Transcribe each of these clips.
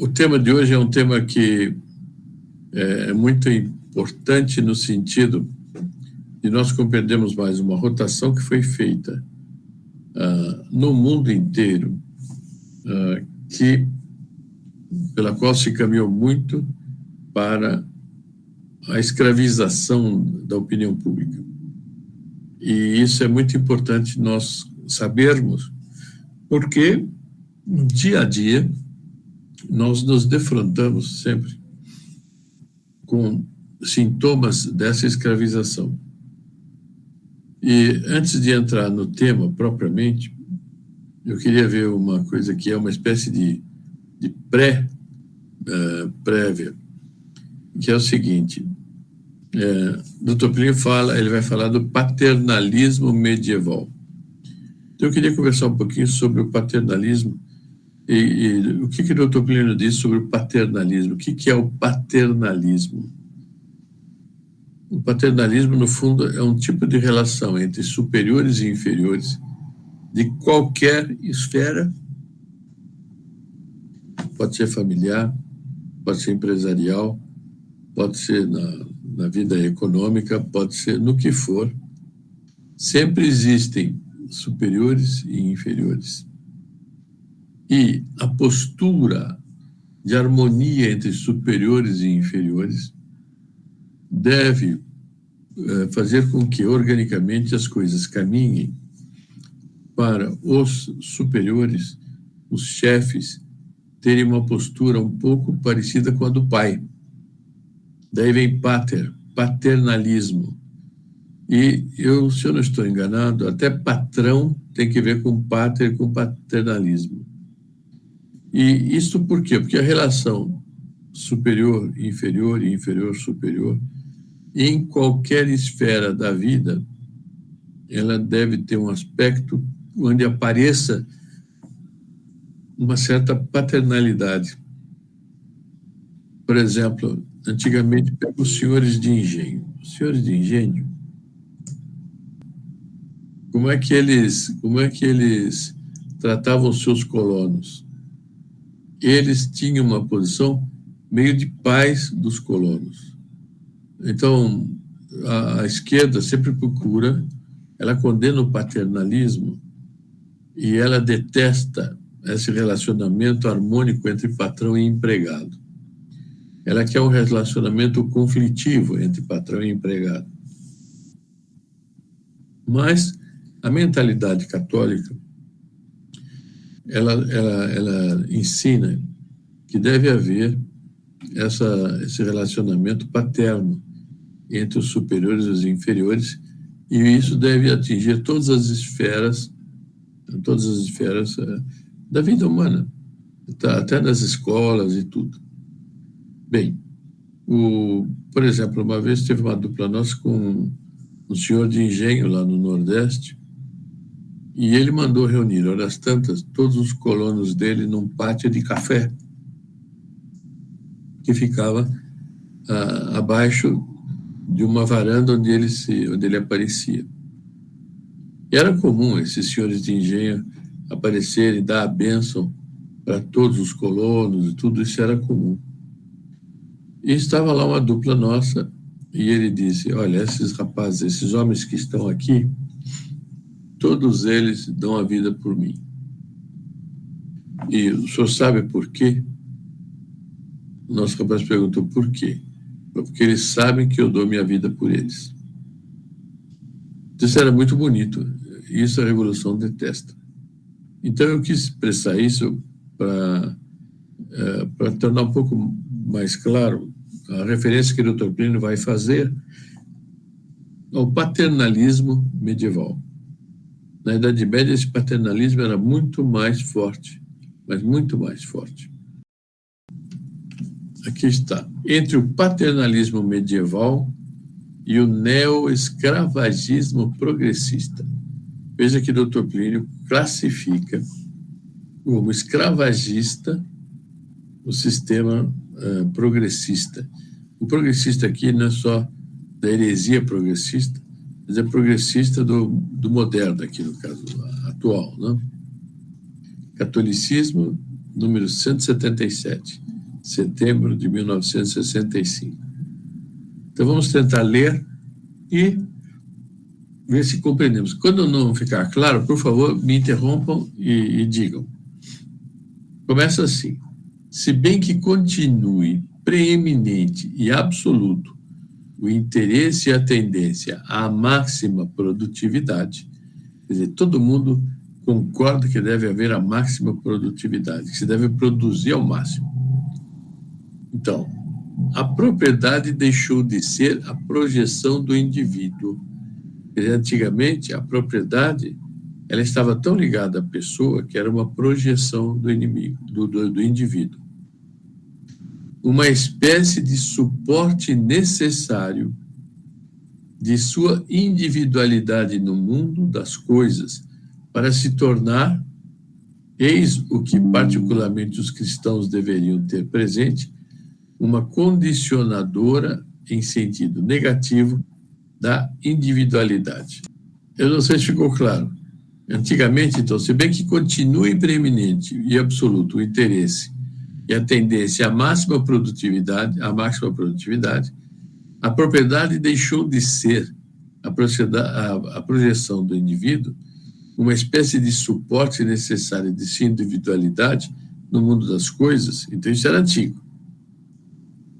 O tema de hoje é um tema que é muito importante no sentido de nós compreendermos mais uma rotação que foi feita no mundo inteiro, pela qual se caminhou muito para a escravização da opinião pública. E isso é muito importante nós sabermos, porque no dia a dia nós nos defrontamos sempre com sintomas dessa escravização. E antes de entrar no tema propriamente, eu queria ver uma coisa que é uma espécie de prévia, que é o seguinte: Dr. Plínio ele vai falar do paternalismo medieval. Então eu queria conversar um pouquinho sobre o paternalismo e o que o Dr. Plínio diz sobre o paternalismo. O que é o paternalismo? O paternalismo, no fundo, é um tipo de relação entre superiores e inferiores de qualquer esfera. Pode ser familiar, pode ser empresarial, pode ser na vida econômica, pode ser no que for. Sempre existem superiores e inferiores. E a postura de harmonia entre superiores e inferiores deve fazer com que, organicamente, as coisas caminhem para os superiores, os chefes, terem uma postura um pouco parecida com a do pai. Daí vem paternalismo. E se eu não estou enganado, até patrão tem que ver com pater, com paternalismo. E isso por quê? Porque a relação superior, inferior e inferior, superior, em qualquer esfera da vida, ela deve ter um aspecto onde apareça uma certa paternalidade. Por exemplo, antigamente, pega os senhores de engenho. Os senhores de engenho, como é que eles tratavam seus colonos? Eles tinham uma posição meio de pais dos colonos. Então, a esquerda sempre procura, ela condena o paternalismo e ela detesta esse relacionamento harmônico entre patrão e empregado. Ela quer um relacionamento conflitivo entre patrão e empregado. Mas a mentalidade católica, ela ensina que deve haver esse relacionamento paterno entre os superiores e os inferiores, e isso deve atingir todas as esferas da vida humana, até nas escolas e tudo. Bem, por exemplo, uma vez teve uma dupla nossa com um senhor de engenho lá no Nordeste, e ele mandou reunir, horas tantas, todos os colonos dele num pátio de café, que ficava abaixo de uma varanda onde ele aparecia. E era comum esses senhores de engenho aparecerem, dar a bênção para todos os colonos, e tudo isso era comum. E estava lá uma dupla nossa, e ele disse: olha, esses rapazes, esses homens que estão aqui, todos eles dão a vida por mim. E o senhor sabe por quê? O nosso rapaz perguntou por quê. Porque eles sabem que eu dou minha vida por eles. Isso era muito bonito. Isso a Revolução detesta. Então eu quis expressar isso para tornar um pouco mais claro a referência que o Dr. Plínio vai fazer ao paternalismo medieval. Na Idade Média, esse paternalismo era muito mais forte, mas muito mais forte. Aqui está. Entre o paternalismo medieval e o neo-escravagismo progressista. Veja que o Dr. Plínio classifica como escravagista o sistema progressista. O progressista aqui não é só da heresia progressista, mas é progressista do moderno aqui, no caso atual, né? Catolicismo número 177, setembro de 1965. Então, vamos tentar ler e ver se compreendemos. Quando não ficar claro, por favor, me interrompam e digam. Começa assim. Se bem que continue preeminente e absoluto o interesse e a tendência à máxima produtividade, quer dizer, todo mundo concorda que deve haver a máxima produtividade, que se deve produzir ao máximo. Então, a propriedade deixou de ser a projeção do indivíduo. Antigamente, a propriedade ela estava tão ligada à pessoa que era uma projeção do inimigo, do indivíduo. Uma espécie de suporte necessário de sua individualidade no mundo das coisas para se tornar, eis o que particularmente os cristãos deveriam ter presente, uma condicionadora em sentido negativo da individualidade. Eu não sei se ficou claro. Antigamente, então, se bem que continue preeminente e absoluto o interesse e a tendência à máxima produtividade, a propriedade deixou de ser a projeção do indivíduo, uma espécie de suporte necessário de sua individualidade no mundo das coisas. Então, isso era antigo.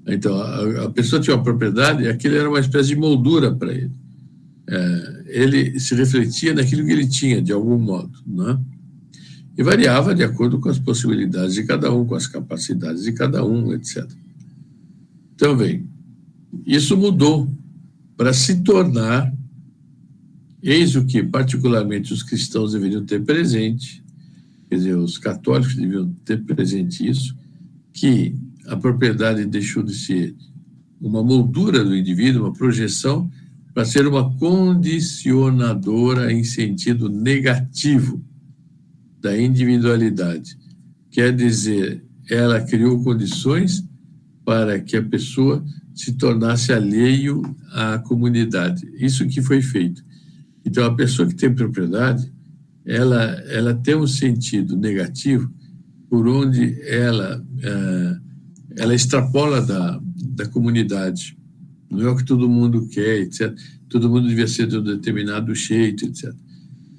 Então, a pessoa tinha uma propriedade, aquilo era uma espécie de moldura para ele. Ele se refletia naquilo que ele tinha, de algum modo, né? E variava de acordo com as possibilidades de cada um, com as capacidades de cada um, etc. Então, bem, isso mudou para se tornar, eis o que particularmente os cristãos deveriam ter presente, quer dizer, os católicos deveriam ter presente isso, que a propriedade deixou de ser uma moldura do indivíduo, uma projeção, para ser uma condicionadora em sentido negativo da individualidade. Quer dizer, ela criou condições para que a pessoa se tornasse alheio à comunidade. Isso que foi feito. Então, a pessoa que tem propriedade, ela tem um sentido negativo por onde ela extrapola da comunidade. Não é o que todo mundo quer, etc. Todo mundo devia ser de um determinado jeito, etc.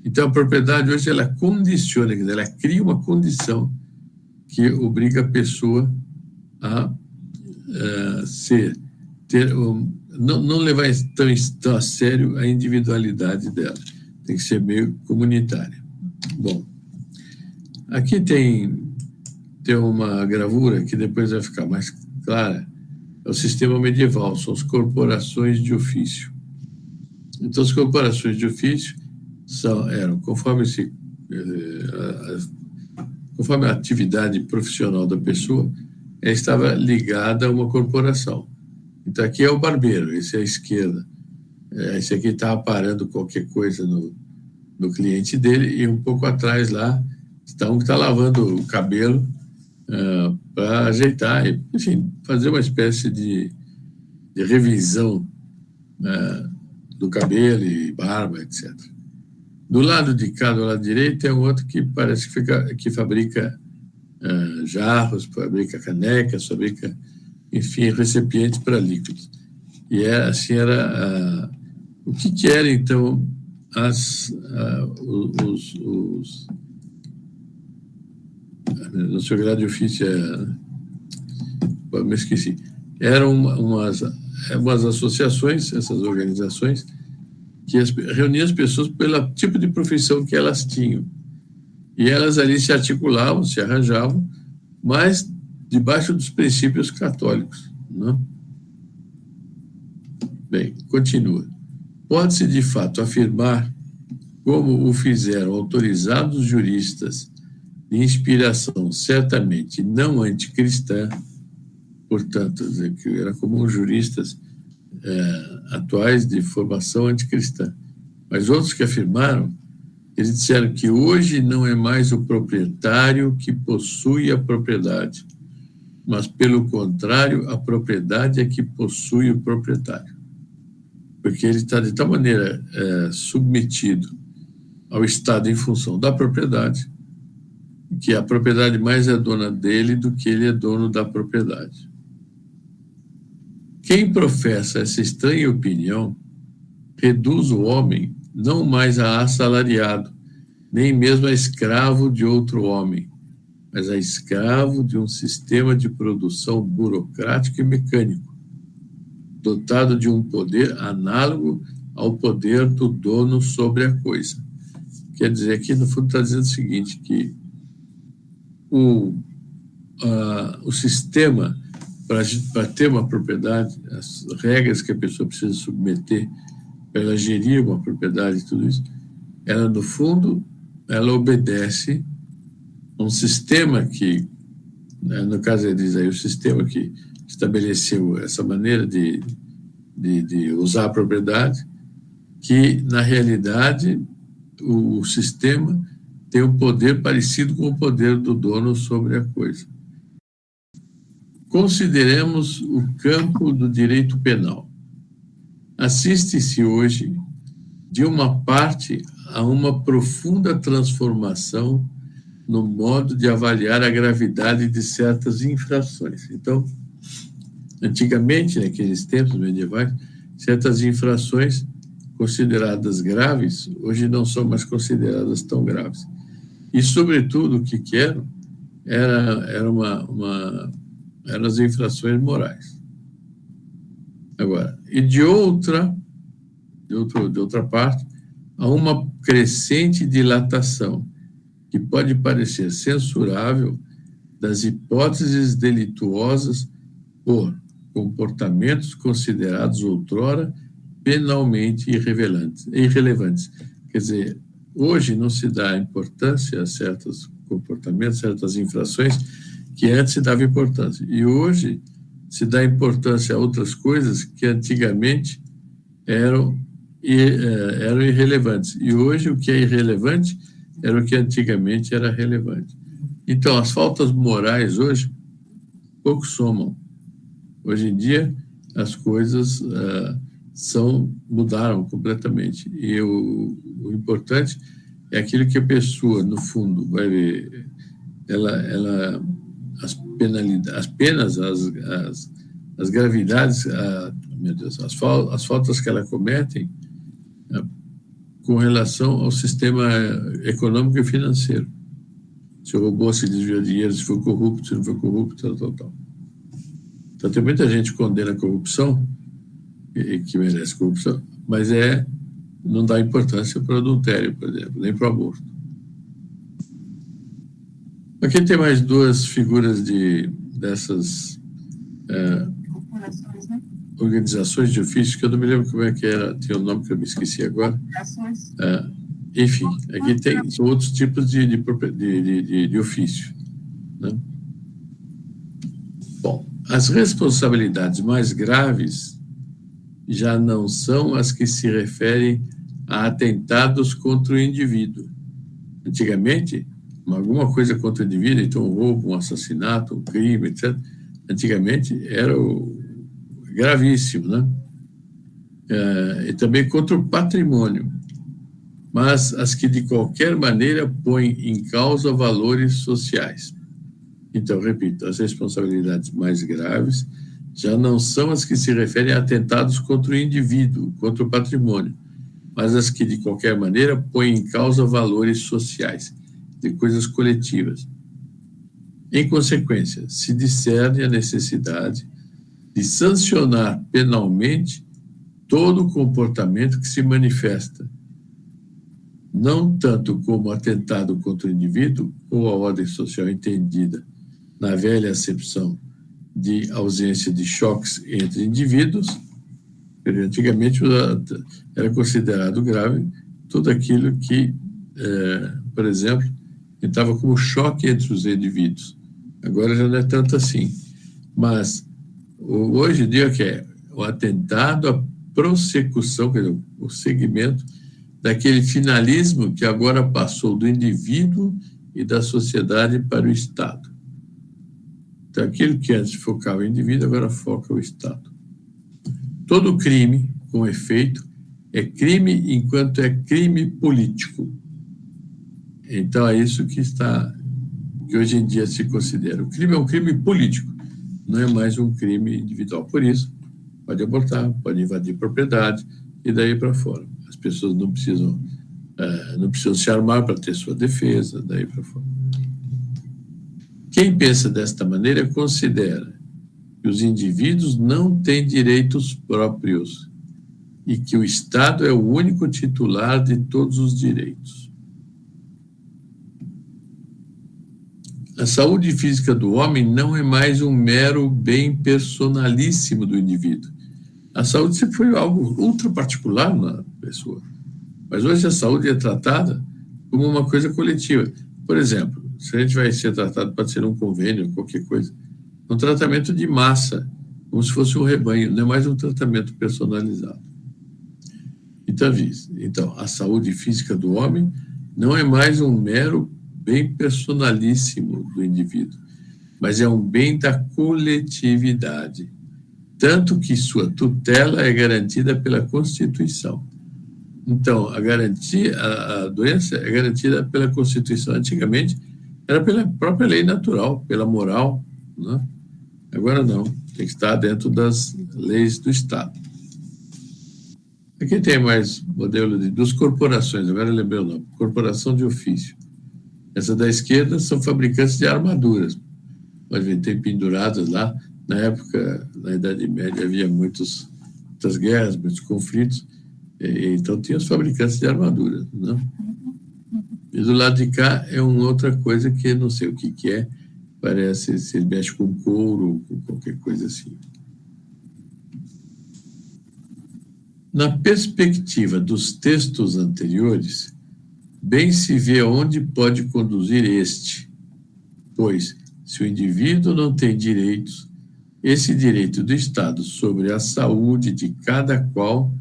Então, a propriedade hoje, ela condiciona, quer dizer, ela cria uma condição que obriga a pessoa a não levar tão a sério a individualidade dela. Tem que ser meio comunitária. Bom, aqui tem uma gravura que depois vai ficar mais clara. É o sistema medieval, são as corporações de ofício. Então, as corporações de ofício eram, conforme a atividade profissional da pessoa, ela estava ligada a uma corporação. Então, aqui é o barbeiro, esse é a esquerda. Esse aqui está aparando qualquer coisa no cliente dele, e um pouco atrás lá está um que está lavando o cabelo para ajeitar, enfim, fazer uma espécie de revisão do cabelo e barba, etc. Do lado de cá, do lado direito, tem um outro que parece que fabrica jarros, fabrica canecas, fabrica, enfim, recipientes para líquidos. E assim era o que era, então, no seu grau de ofício, me esqueci. Eram umas associações, essas organizações, que reuniam as pessoas pelo tipo de profissão que elas tinham. E elas ali se articulavam, se arranjavam, mas debaixo dos princípios católicos, né? Bem, continua. Pode-se, de fato, afirmar, como o fizeram autorizados juristas de inspiração certamente não anticristã, portanto, que era comum juristas atuais de formação anticristã, mas outros que afirmaram, eles disseram que hoje não é mais o proprietário que possui a propriedade, mas, pelo contrário, a propriedade é que possui o proprietário. Porque ele está, de tal maneira, submetido ao Estado em função da propriedade, que a propriedade mais é dona dele do que ele é dono da propriedade. Quem professa essa estranha opinião reduz o homem não mais a assalariado, nem mesmo a escravo de outro homem, mas a escravo de um sistema de produção burocrático e mecânico, dotado de um poder análogo ao poder do dono sobre a coisa. Quer dizer, aqui no fundo está dizendo o seguinte, que o sistema, para ter uma propriedade, as regras que a pessoa precisa submeter para ela gerir uma propriedade e tudo isso, ela, no fundo, ela obedece a um sistema que, no caso ele diz aí, o sistema que estabeleceu essa maneira de usar a propriedade, que, na realidade, o sistema tem um poder parecido com o poder do dono sobre a coisa. Consideremos o campo do direito penal. Assiste-se hoje, de uma parte, a uma profunda transformação no modo de avaliar a gravidade de certas infrações. Então, antigamente, naqueles tempos medievais, certas infrações consideradas graves, hoje não são mais consideradas tão graves. E, sobretudo, o que eram eram as infrações morais. Agora, e de outra parte, há uma crescente dilatação, que pode parecer censurável, das hipóteses delituosas por comportamentos considerados outrora penalmente irrelevantes. Quer dizer, hoje não se dá importância a certos comportamentos, certas infrações, que antes se dava importância. E hoje se dá importância a outras coisas que antigamente eram irrelevantes. E hoje o que é irrelevante era o que antigamente era relevante. Então, as faltas morais hoje pouco somam. Hoje em dia, as coisas mudaram completamente. E o importante é aquilo que a pessoa, no fundo, vai ver. As penas, as gravidades, meu Deus, as faltas que ela cometem com relação ao sistema econômico e financeiro. Se roubou, se desviou dinheiro, se foi corrupto, se não foi corrupto, tal. Então, tem muita gente que condena a corrupção, que merece corrupção, mas não dá importância para o adultério, por exemplo, nem para o aborto. Aqui tem mais duas figuras dessas organizações de ofício, que eu não me lembro como é que era, tinha um nome que eu me esqueci agora. Enfim, aqui são outros tipos de ofício. Né? Bom, as responsabilidades mais graves já não são as que se referem a atentados contra o indivíduo. Antigamente, alguma coisa contra o indivíduo, então um roubo, um assassinato, um crime, etc., antigamente era gravíssimo, né? E também contra o patrimônio, mas as que de qualquer maneira põem em causa valores sociais. Então, repito, as responsabilidades mais graves já não são as que se referem a atentados contra o indivíduo, contra o patrimônio, mas as que de qualquer maneira põem em causa valores sociais, de coisas coletivas. Em consequência, se discerne a necessidade de sancionar penalmente todo comportamento que se manifesta, não tanto como atentado contra o indivíduo ou a ordem social entendida na velha acepção de ausência de choques entre indivíduos. Antigamente era considerado grave tudo aquilo que, por exemplo, estava como choque entre os indivíduos. Agora já não é tanto assim. Mas hoje em dia que é o atentado, a prossecução, quer dizer, o segmento daquele finalismo que agora passou do indivíduo e da sociedade para o Estado. Então, aquilo que antes focava o indivíduo, agora foca o Estado. Todo crime, com efeito, é crime enquanto é crime político. Então, é isso que está que hoje em dia se considera. O crime é um crime político, não é mais um crime individual. Por isso, pode abortar, pode invadir propriedade e daí para fora. As pessoas não precisam se armar para ter sua defesa, daí para fora. Quem pensa desta maneira considera que os indivíduos não têm direitos próprios e que o Estado é o único titular de todos os direitos. A saúde física do homem não é mais um mero bem personalíssimo do indivíduo. A saúde sempre foi algo ultra particular na pessoa, mas hoje a saúde é tratada como uma coisa coletiva. Por exemplo, se a gente vai ser tratado, pode ser um convênio, qualquer coisa, um tratamento de massa, como se fosse um rebanho, não é mais um tratamento personalizado. Então, a saúde física do homem não é mais um mero bem personalíssimo do indivíduo, mas é um bem da coletividade, tanto que sua tutela é garantida pela Constituição. Então, a doença é garantida pela Constituição. Antigamente, era pela própria lei natural, pela moral, né? Agora não, tem que estar dentro das leis do Estado. Aqui tem mais modelo dos corporações, agora eu lembrei o nome, corporação de ofício. Essa da esquerda são fabricantes de armaduras. Pode ver, tem penduradas lá. Na época, na Idade Média, havia muitas guerras, muitos conflitos, então tinha os fabricantes de armaduras, né? E do lado de cá é uma outra coisa que não sei o que é, parece, se mexe com couro, com qualquer coisa assim. Na perspectiva dos textos anteriores, bem se vê onde pode conduzir este, pois, se o indivíduo não tem direitos, esse direito do Estado sobre a saúde de cada qual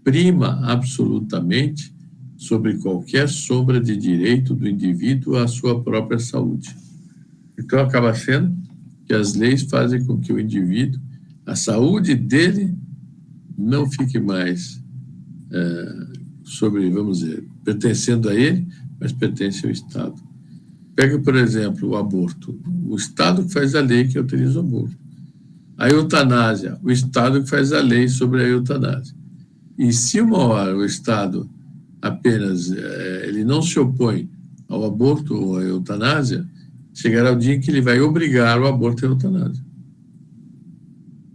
prima absolutamente sobre qualquer sombra de direito do indivíduo à sua própria saúde. Então, acaba sendo que as leis fazem com que o indivíduo, a saúde dele, não fique mais vamos dizer, pertencendo a ele, mas pertence ao Estado. Pega, por exemplo, o aborto. O Estado que faz a lei que autoriza o aborto. A eutanásia, o Estado que faz a lei sobre a eutanásia. E se uma hora o Estado apenas ele não se opõe ao aborto ou à eutanásia, chegará o dia em que ele vai obrigar o aborto e a eutanásia.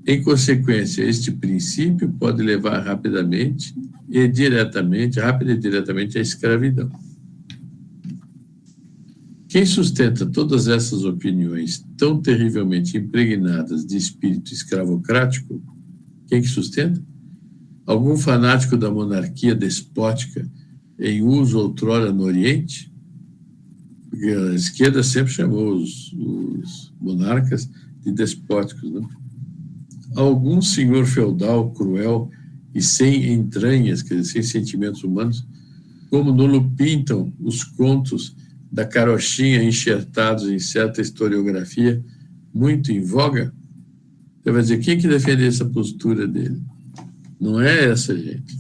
Em consequência, este princípio pode levar rápida e diretamente à escravidão. Quem sustenta todas essas opiniões tão terrivelmente impregnadas de espírito escravocrático, quem que sustenta? Algum fanático da monarquia despótica em uso outrora no Oriente? Porque a esquerda sempre chamou os monarcas de despóticos, né? Algum senhor feudal cruel e sem entranhas, quer dizer, sem sentimentos humanos, como no pintam os contos da carochinha enxertados em certa historiografia muito em voga? Você vai dizer, quem que defende essa postura dele? Não é essa, gente.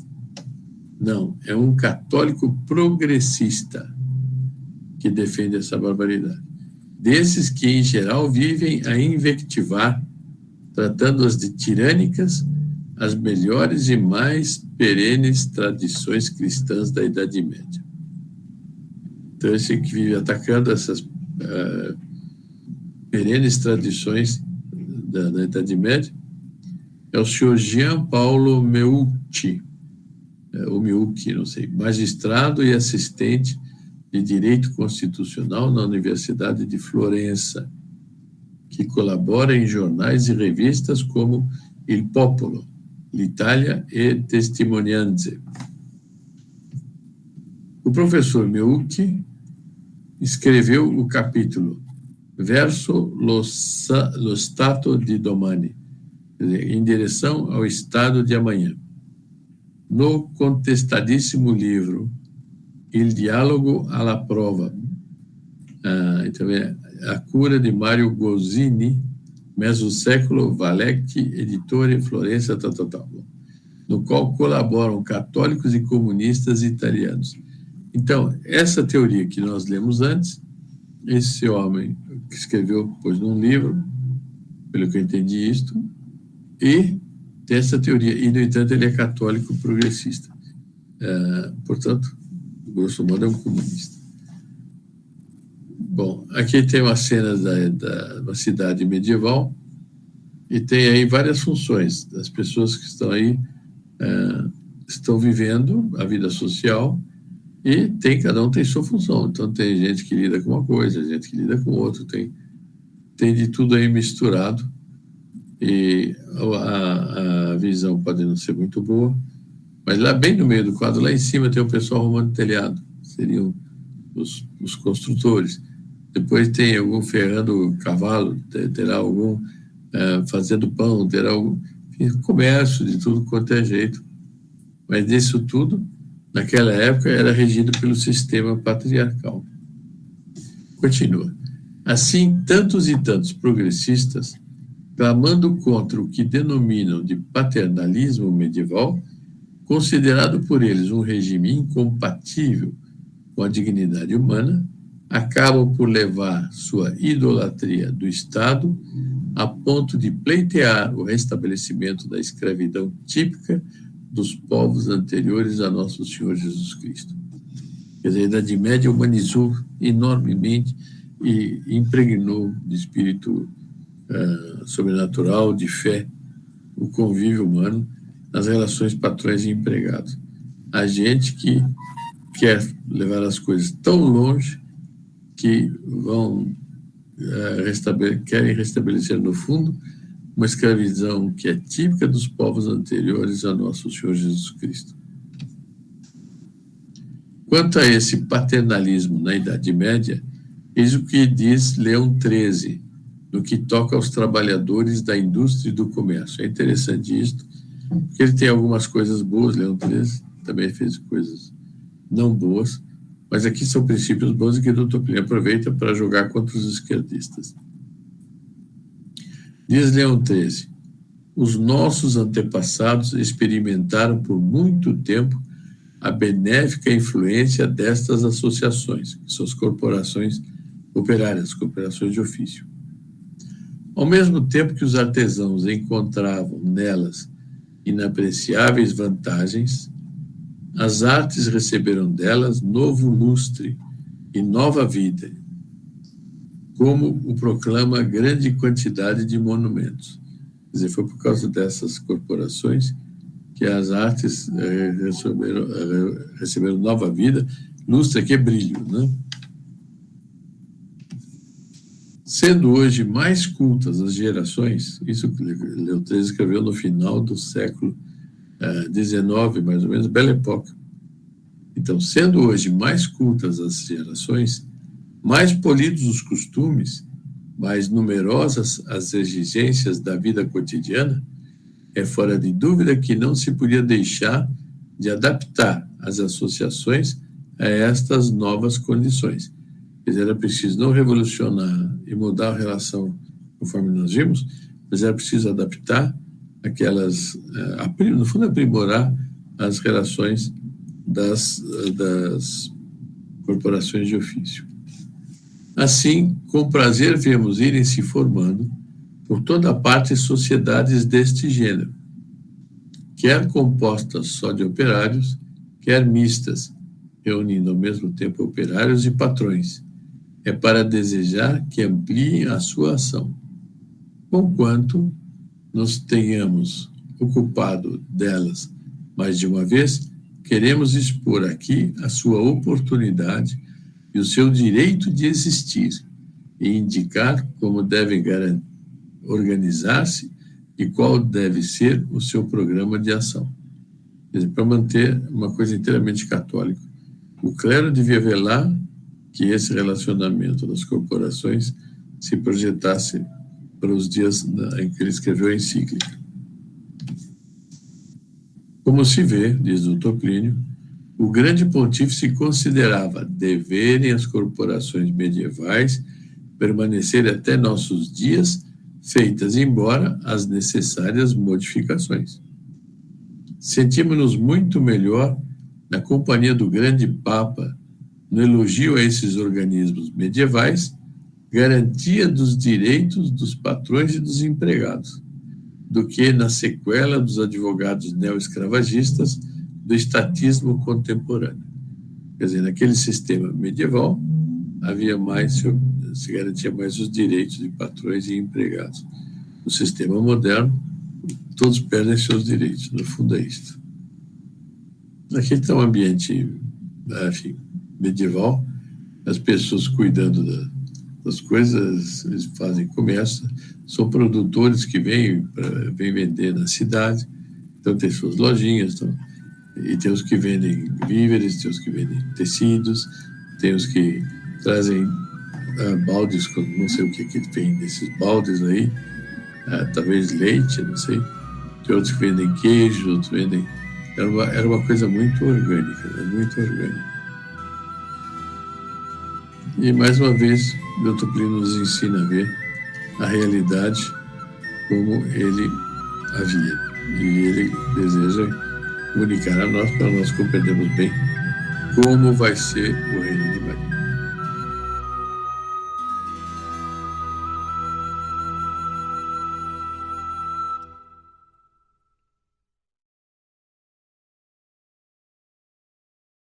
Não, é um católico progressista que defende essa barbaridade. Desses que, em geral, vivem a invectivar, tratando-as de tirânicas, as melhores e mais perenes tradições cristãs da Idade Média. Então, esse que vive atacando essas perenes tradições da Idade Média é o senhor Jean Paulo Meucci, ou Meucci, não sei, magistrado e assistente de Direito Constitucional na Universidade de Florença, que colabora em jornais e revistas como Il Popolo, l'Italia e Testimonianze. O professor Meucci escreveu o capítulo Verso lo Stato di Domani, em direção ao Estado de amanhã, no contestadíssimo livro Il Dialogo alla Prova, então a cura de Mario Gozzini, Mesoséculo, Valecchi, Editore, Florença, no qual colaboram católicos e comunistas italianos. Então, essa teoria que nós lemos antes esse homem que escreveu, pôs num livro, pelo que eu entendi isto, e tem essa teoria. E, no entanto, ele é católico progressista. Portanto, grosso modo, é um comunista. Bom, aqui tem uma cena da uma cidade medieval e tem aí várias funções. As pessoas que estão aí estão vivendo a vida social e cada um tem sua função. Então, tem gente que lida com uma coisa, gente que lida com outra, tem de tudo aí misturado. E a visão pode não ser muito boa, mas lá bem no meio do quadro, lá em cima, tem o pessoal arrumando telhado, seriam os construtores. Depois tem algum ferrando cavalo, terá algum fazendo pão, terá algum comércio de tudo quanto é jeito. Mas disso tudo, naquela época, era regido pelo sistema patriarcal. Continua. Assim, tantos e tantos progressistas, clamando contra o que denominam de paternalismo medieval, considerado por eles um regime incompatível com a dignidade humana, acabam por levar sua idolatria do Estado a ponto de pleitear o restabelecimento da escravidão típica dos povos anteriores a nosso Senhor Jesus Cristo. Quer dizer, a Idade Média humanizou enormemente e impregnou de espírito sobrenatural, de fé, o convívio humano nas relações patrões e empregados. A gente que quer levar as coisas tão longe que querem restabelecer, no fundo, uma escravidão que é típica dos povos anteriores a nosso Senhor Jesus Cristo. Quanto a esse paternalismo na Idade Média, eis o que diz Leão XIII, no que toca aos trabalhadores da indústria e do comércio. É interessante isto, porque ele tem algumas coisas boas, Leão XIII também fez coisas não boas, mas aqui são princípios bons e que o Dr. Plínio aproveita para jogar contra os esquerdistas. Diz Leão XIII, os nossos antepassados experimentaram por muito tempo a benéfica influência destas associações, que são as corporações operárias, cooperações de ofício. Ao mesmo tempo que os artesãos encontravam nelas inapreciáveis vantagens, as artes receberam delas novo lustre e nova vida, como o proclama a grande quantidade de monumentos. Quer dizer, foi por causa dessas corporações que as artes receberam nova vida. Lustre aqui é brilho, né? Sendo hoje mais cultas as gerações, isso que Leão XIII escreveu no final do século XIX, mais ou menos, Belle Époque. Então, sendo hoje mais cultas as gerações, mais polidos os costumes, mais numerosas as exigências da vida cotidiana, é fora de dúvida que não se podia deixar de adaptar as associações a estas novas condições. Quer dizer, era preciso não revolucionar e mudar a relação conforme nós vimos, mas era preciso adaptar aquelas, no fundo, aprimorar as relações das corporações de ofício. Assim, com prazer vemos irem se formando por toda parte sociedades deste gênero, quer compostas só de operários, quer mistas, reunindo ao mesmo tempo operários e patrões. É para desejar que ampliem a sua ação, conquanto nos tenhamos ocupado delas mais de uma vez, queremos expor aqui a sua oportunidade e o seu direito de existir e indicar como devem organizar-se e qual deve ser o seu programa de ação. Quer dizer, para manter uma coisa inteiramente católica. O clero devia velar que esse relacionamento das corporações se projetasse para os dias em que ele escreveu a encíclica. Como se vê, diz o Dr. Plínio, o grande pontífice considerava deverem as corporações medievais permanecer até nossos dias, feitas embora as necessárias modificações. Sentimos-nos muito melhor na companhia do grande Papa no elogio a esses organismos medievais, garantia dos direitos dos patrões e dos empregados, do que na sequela dos advogados neo-escravagistas do estatismo contemporâneo. Quer dizer, naquele sistema medieval, havia mais, se garantia mais os direitos de patrões e empregados. No sistema moderno, todos perdem seus direitos, no fundo é isto. Aqui está um ambiente, enfim, medieval, as pessoas cuidando das coisas, eles fazem comércio, são produtores que vêm vender na cidade, então tem suas lojinhas, então, e tem os que vendem víveres, tem os que vendem tecidos, tem os que trazem baldes, não sei o que vem desses baldes aí, talvez leite, não sei, tem outros que vendem queijo, outros vendem... Era uma coisa muito orgânica, né? Muito orgânica. E, mais uma vez, o Dr. Plínio nos ensina a ver a realidade como ele a via. E ele deseja comunicar a nós, para nós compreendermos bem como vai ser o reino de Maria.